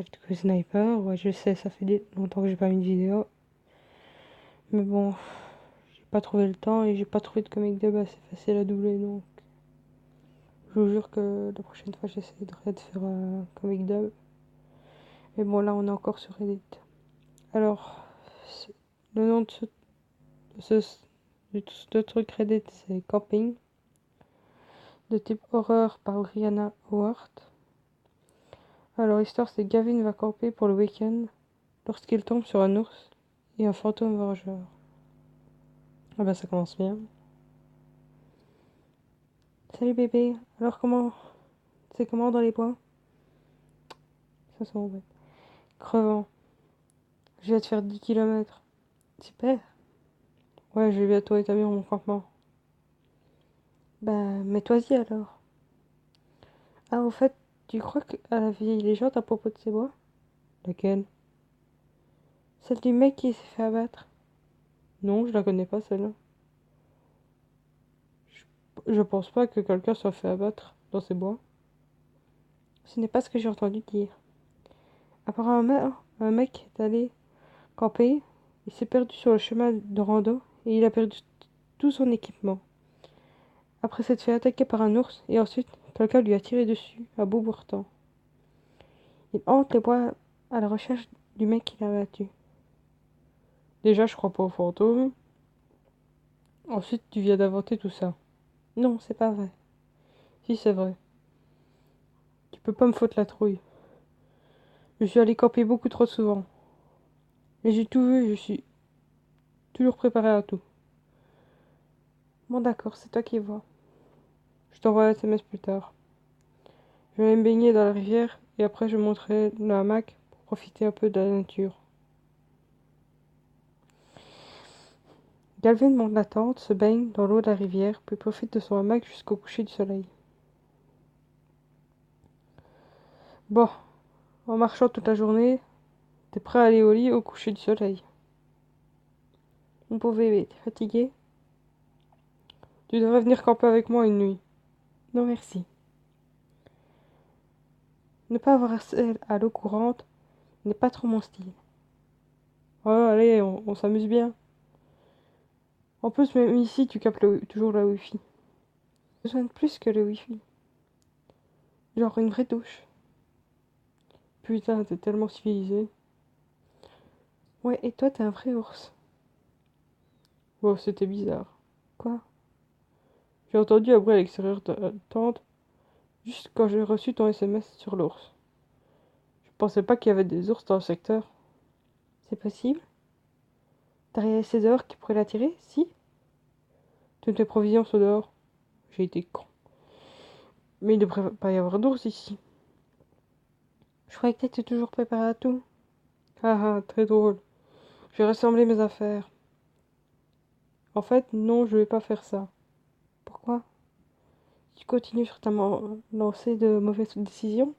quelques snipers. Ouais, je sais, ça fait longtemps que j'ai pas mis de vidéo. Mais bon, j'ai pas trouvé le temps et j'ai pas trouvé de comic dub assez facile à doubler. Donc, je vous jure que la prochaine fois, j'essaierai de faire un comic dub. Mais bon, là, on est encore sur Reddit. Alors, le nom de ce truc Reddit, c'est Camping, de type horreur par Brianna Howard. Alors, l'histoire, c'est Gavin va camper pour le week-end lorsqu'il tombe sur un ours et un fantôme vengeur. Ah bah, ça commence bien. Salut bébé, alors c'est comment dans les bois? Ça c'est bon, ouais. Crevant, je vais te faire 10 kilomètres. Super. Ouais, je vais bientôt établir mon campement. Bah, mets-toi-y alors. Ah, au fait, tu crois à la vieille légende à propos de ces bois? Laquelle? Celle du mec qui s'est fait abattre. Non, je la connais pas celle-là. Je pense pas que quelqu'un soit fait abattre dans ces bois. Ce n'est pas ce que j'ai entendu dire. Apparemment, un mec est allé camper, il s'est perdu sur le chemin de rando et il a perdu tout son équipement. Après s'être fait attaquer par un ours et ensuite quelqu'un lui a tiré dessus à bout portant. Il hante les bois à la recherche du mec qui l'a battu. Déjà, je crois pas aux fantômes. Ensuite, tu viens d'inventer tout ça. Non, c'est pas vrai. Si, c'est vrai. Tu peux pas me foutre la trouille. Je suis allé camper beaucoup trop souvent. Mais j'ai tout vu et je suis toujours préparé à tout. Bon, d'accord, c'est toi qui vois. Je t'envoie un SMS plus tard. Je vais me baigner dans la rivière et après je monterai le hamac pour profiter un peu de la nature. Galvin monte la tente, se baigne dans l'eau de la rivière, puis profite de son hamac jusqu'au coucher du soleil. Bon, en marchant toute la journée, t'es prêt à aller au lit au coucher du soleil. Mon pauvre bébé, t'es fatigué? Tu devrais venir camper avec moi une nuit. Non merci. Ne pas avoir accès à l'eau courante n'est pas trop mon style. Oh, allez, on s'amuse bien. En plus, même ici, tu captes toujours la wifi. Besoin de plus que le wifi. Genre une vraie douche. Putain, t'es tellement civilisé. Ouais, et toi, t'es un vrai ours. Wow, c'était bizarre. Quoi? J'ai entendu un bruit à l'extérieur de la tente, juste quand j'ai reçu ton SMS sur l'ours. Je pensais pas qu'il y avait des ours dans le secteur. C'est possible? Derrière ces dehors qui pourraient l'attirer? Si? Toutes mes provisions sont dehors. J'ai été con. Mais il ne devrait pas y avoir d'ours ici. Je croyais que t'étais toujours préparé à tout. Ah ah, très drôle. Je vais rassembler mes affaires. En fait, non, je vais pas faire ça. Pourquoi? Tu continues sur ta lancée de mauvaises décisions?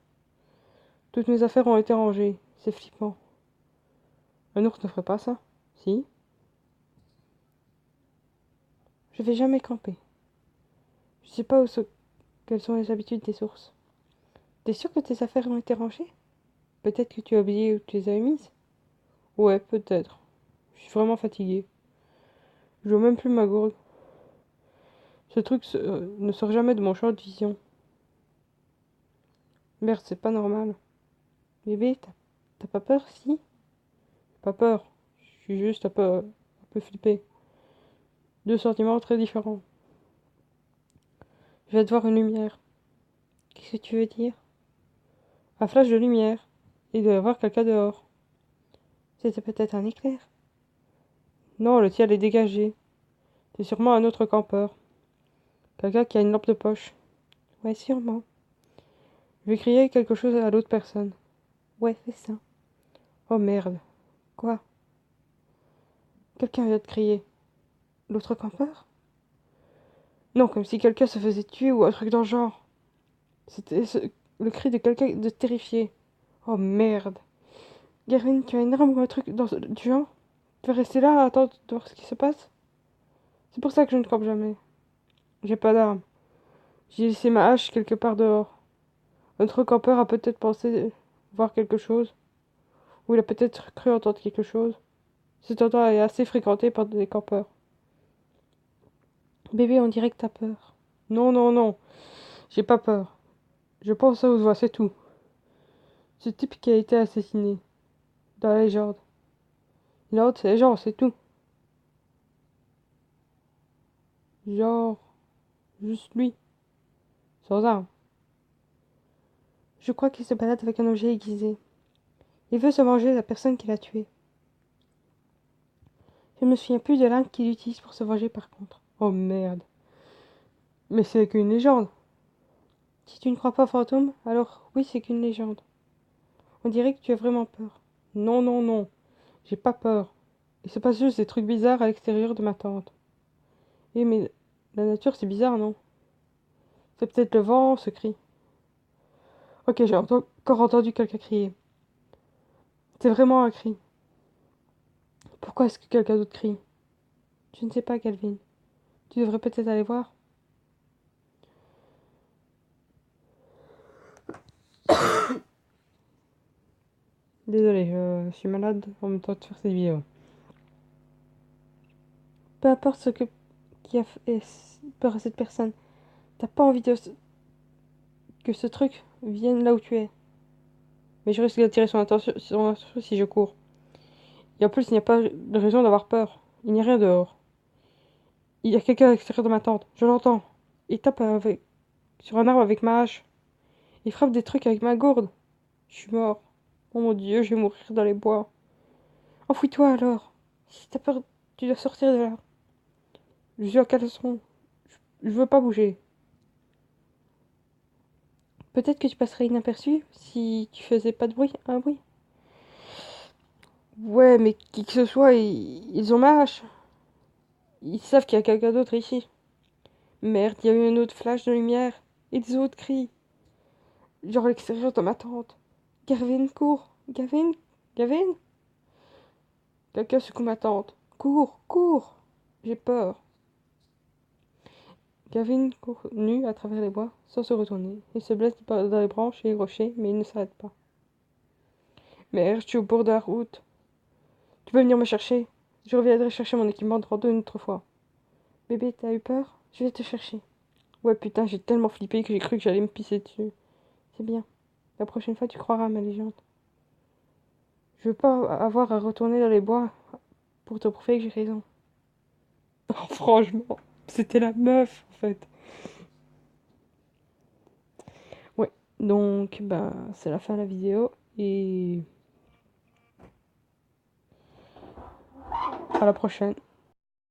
Toutes mes affaires ont été rangées. C'est flippant. Un ours ne ferait pas ça? Si? Je vais jamais camper. Je sais pas quelles sont les habitudes des ours. T'es sûr que tes affaires ont été rangées? Peut-être que tu as oublié où tu les avais mises? Ouais, peut-être. Je suis vraiment fatigué. Je vois même plus ma gourde. Ce truc ne sort jamais de mon champ de vision. Merde, c'est pas normal. Bébé, t'as pas peur, si? Pas peur. Je suis juste un peu flippé. Deux sentiments très différents. Je vais te voir une lumière. Qu'est-ce que tu veux dire? Un flash de lumière. Il doit y avoir quelqu'un dehors. C'était peut-être un éclair. Non, le ciel est dégagé. C'est sûrement un autre campeur. Quelqu'un qui a une lampe de poche. Ouais, sûrement. Je vais crier quelque chose à l'autre personne. Ouais, fais ça. Oh merde. Quoi? Quelqu'un vient de crier. L'autre campeur? Non, comme si quelqu'un se faisait tuer ou un truc dans le genre. C'était le cri de quelqu'un de terrifié. Oh merde. Gavin, tu as une arme ou un truc du genre? Tu vas rester là à attendre de voir ce qui se passe? C'est pour ça que je ne campe jamais. J'ai pas d'arme. J'ai laissé ma hache quelque part dehors. Un autre campeur a peut-être pensé voir quelque chose. Ou il a peut-être cru entendre quelque chose. Cet endroit est assez fréquenté par des campeurs. Bébé, on dirait que t'as peur. Non, non, non, j'ai pas peur. Je pense aux voix, c'est tout. Ce type qui a été assassiné. Dans la légende. Légende, c'est les gens, c'est tout. Genre, juste lui, sans arme. Je crois qu'il se balade avec un objet aiguisé. Il veut se venger de la personne qui l'a tué. Je me souviens plus de l'arme qu'il utilise pour se venger par contre. Oh merde. Mais c'est qu'une légende. Si tu ne crois pas aux fantômes, alors oui, c'est qu'une légende. On dirait que tu as vraiment peur. Non, non, non. J'ai pas peur. Il se passe juste des trucs bizarres à l'extérieur de ma tente. Eh mais la nature c'est bizarre, non? C'est peut-être le vent, ce cri. Ok, j'ai encore entendu quelqu'un crier. C'est vraiment un cri. Pourquoi est-ce que quelqu'un d'autre crie? Je ne sais pas, Calvin. Tu devrais peut-être aller voir. Désolé, je suis malade en même temps de faire cette vidéo. Peu importe ce que qui a fait peur à cette personne, t'as pas envie que ce truc vienne là où tu es. Mais je risque d'attirer son attention si je cours. Et en plus, il n'y a pas de raison d'avoir peur. Il n'y a rien dehors. Il y a quelqu'un à l'extérieur de ma tente. Je l'entends. Il tape sur un arbre avec ma hache. Il frappe des trucs avec ma gourde. Je suis mort. Oh mon Dieu, je vais mourir dans les bois. Enfouis-toi alors. Si t'as peur, tu dois sortir de là. Je suis en caleçon. Je veux pas bouger. Peut-être que tu passerais inaperçu si tu faisais pas de bruit. Un bruit. Ouais, mais qui que ce soit, ils ont ma hache. Ils savent qu'il y a quelqu'un d'autre ici. Merde, il y a eu un autre flash de lumière. Et des autres cris. Genre à l'extérieur de ma tente. Gavin, cours. Gavin. Gavin. Quelqu'un secoue ma tente. Cours, cours. J'ai peur. Gavin court nu à travers les bois, sans se retourner. Il se blesse dans les branches et les rochers, mais il ne s'arrête pas. Merde, je suis au bord de la route. Tu peux venir me chercher? Je reviendrai chercher mon équipement de rando une autre fois. Bébé, t'as eu peur? Je vais te chercher. Ouais, putain, j'ai tellement flippé que j'ai cru que j'allais me pisser dessus. C'est bien. La prochaine fois, tu croiras à ma légende. Je veux pas avoir à retourner dans les bois pour te prouver que j'ai raison. Oh, franchement, c'était la meuf, en fait. Ouais, donc, bah, c'est la fin de la vidéo. Et à la prochaine.